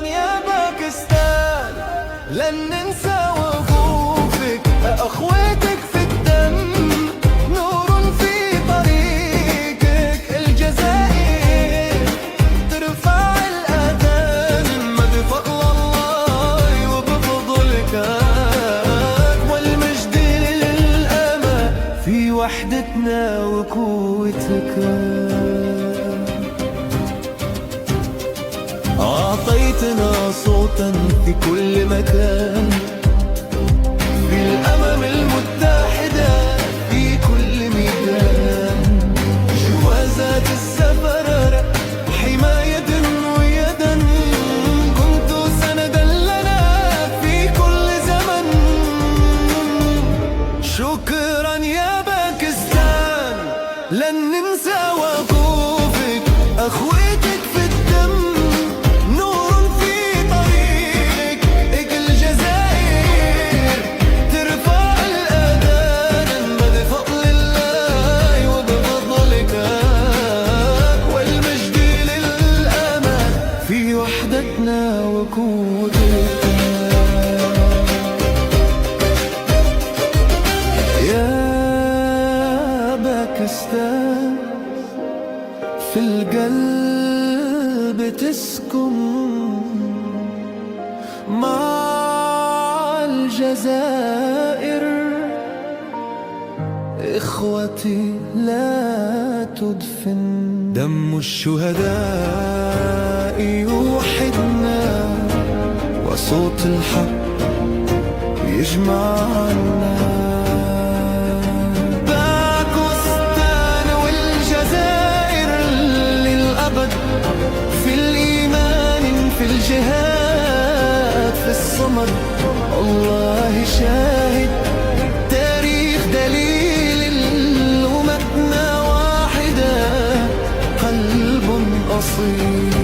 يا باكستان، لن ننسى وقوفك أخوتك في الدم، نور في طريقك الجزائر ترفع الأذان، ما بفضل الله وبفضلك والمجد للأمان في وحدتنا وقوتك. أعطيتنا صوتا في كل مكان، في الأمم المتحدة في كل ميدان، جوازات السفر حماية ويدا، كنت سندا لنا في كل زمن. شكرا يا باكستان، لن ننسى وقوفك أخوتك في الدم، نور في طريقك الجزائر ترفع الأذان، ما بفضل الله وبفضلك والمجد للأمان في وحدتنا وقوتك. يا باكستان في القلب تسكن، مع الجزائر إخوتي لا تدفن، دم الشهداء يوحدنا وصوت الحق يجمعنا. باكستان والجزائر للأبد، في الإيمان في الجهاد في الصمد، الله شاهد تاريخ دليل، أمتنا واحدة قلب أصيل.